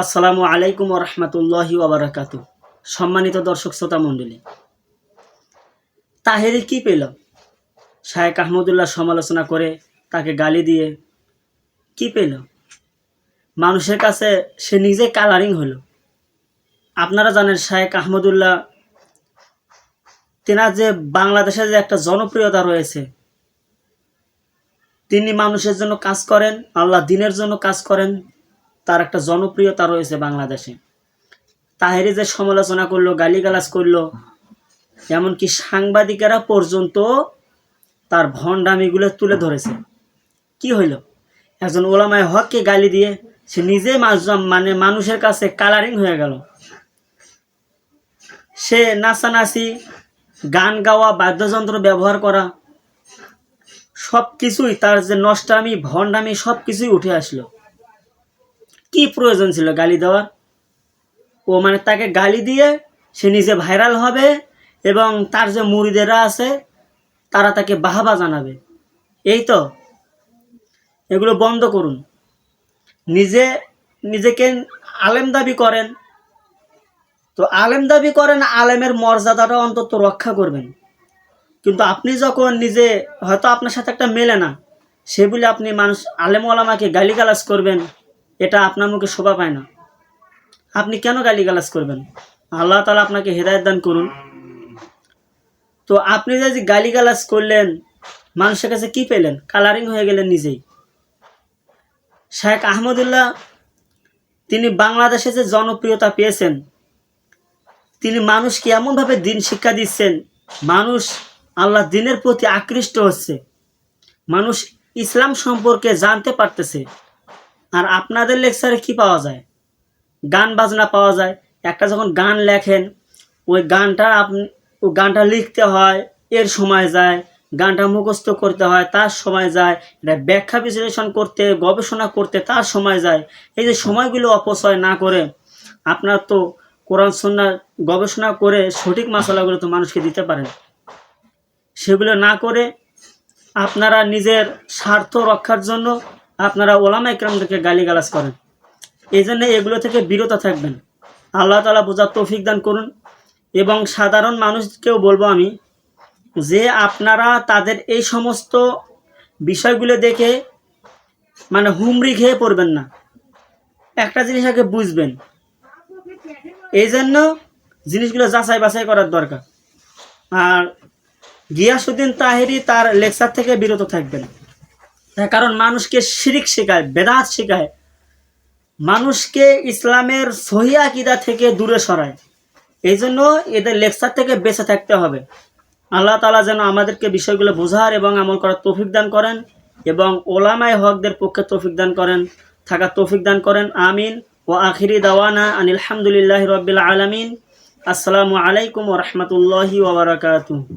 আসসালামু আলাইকুম ওয়া রাহমাতুল্লাহি ওয়া বারাকাতুহু। সম্মানিত দর্শক শ্রোতা মণ্ডলী, তাহেরি কি পেল? শায়েখ আহমদুল্লাহ সমালোচনা করে তাকে গালি দিয়ে কি পেল? মানুষের কাছে সে নিজে কালারিং হলো। আপনারা জানেন শায়েখ আহমদুল্লাহ তেনার যে বাংলাদেশে যে একটা জনপ্রিয়তা রয়েছে, তিনি মানুষের জন্য কাজ করেন, আল্লাহ দ্বীনের জন্য কাজ করেন, তার একটা জনপ্রিয়তা রয়েছে বাংলাদেশে। তাহেরি যে সমালোচনা করলো, গালিগালাজ করলো, এমনকি সাংবাদিকেরা পর্যন্ত তার ভণ্ডামিগুলো তুলে ধরেছে। কি হইল? একজন ওলামায়ে হককে গালি দিয়ে সে নিজে মানুষের কাছে কালারিং হয়ে গেল। সে নাচানাচি, গান গাওয়া, বাদ্যযন্ত্র ব্যবহার করা, সব কিছুই তার যে নষ্টামি, ভণ্ডামি, সব কিছুই উঠে আসলো। কি প্রয়োজন ছিল গালি দেওয়ার? ও তাকে গালি দিয়ে সে নিজে ভাইরাল হবে এবং তার যে মুরিদেরা আছে তারা তাকে বাহবা জানাবে। এই তো, এগুলো বন্ধ করুন। নিজেকে আলেম দাবি করেন, তো আলেম দাবি করেন, আলেমের মর্যাদাটা অন্তত রক্ষা করবেন। কিন্তু আপনি যখন নিজে হয়তো আপনার সাথে একটা মেলে না, সে বলে আপনি আলেম ওলামাকে গালিগালাজ করবেন, এটা আপনার মুখে শোভা পায় না। আপনি কেন গালিগালাজ করবেন? আল্লাহ তাআলা আপনাকে হেদায়েত দান করুন। তো আপনি যে গালিগালাজ করলেন, মানুষের কাছে কি পেলেন? কালারিং হয়ে গেলেন নিজেই। শায়েখ আহমদুল্লাহ তিনি বাংলাদেশে যে জনপ্রিয়তা পেয়েছেন, তিনি মানুষকে এমনভাবে দিন শিক্ষা দিচ্ছেন, মানুষ আল্লাহ দ্বীনের প্রতি আকৃষ্ট হচ্ছে, মানুষ ইসলাম সম্পর্কে জানতে পারতেছে। আর আপনাদের লেকচারে কি পাওয়া যায়? গান বাজনা পাওয়া যায়। একটা যখন গান লেখেন, ওই গানটা লিখতে হয়, এর সময় যায়, গানটা মুখস্থ করতে হয়, তার সময় যায়, এটা ব্যাখ্যা বিশ্লেষণ করতে, গবেষণা করতে তার সময় যায়। এই যে সময়গুলো অপচয় না করে আপনার তো কোরআন সুন্নাহ গবেষণা করে সঠিক মাসালাগুলো তো মানুষকে দিতে পারেন। সেগুলো না করে আপনারা নিজের স্বার্থ রক্ষার জন্য আপনারা ওলামায়ে কেরামদেরকে গালিগালাজ করেন। এই জন্য এগুলো থেকে বিরত থাকবেন। আল্লাহ তাআলা বোঝার তৌফিক দান করুন। এবং সাধারণ মানুষকেও বলবো আমি যে আপনারা তাদের এই সমস্ত বিষয়গুলো দেখে হুমড়ি খেয়ে পড়বেন না। একটা জিনিস আগে বুঝবেন, এই জন্য জিনিসগুলো যাচাই বাছাই করার দরকার। আর গিয়াসউদ্দিন তাহেরি তার লেকচার থেকে বিরত থাকবেন, তার কারণ মানুষকে শিরিক শেখায়, বেদাত শেখায়, মানুষকে ইসলামের সহিহ আকীদা থেকে দূরে সরায়। এই জন্য এদের লেকচার থেকে বেঁচে থাকতে হবে। আল্লাহ তাআলা যেন আমাদেরকে বিষয়গুলো বোঝার এবং আমল করার তৌফিক দান করেন এবং ওলামায়ে হকদের পক্ষে তৌফিক দান করেন, থাকার তৌফিক দান করেন। আমিন। ওয়া আখিরি দাওয়ানা আনিল হামদুলিল্লাহি রাব্বিল আলামিন। আসসালামু আলাইকুম ওয়া রাহমাতুল্লাহি ওয়া বারাকাতুহু।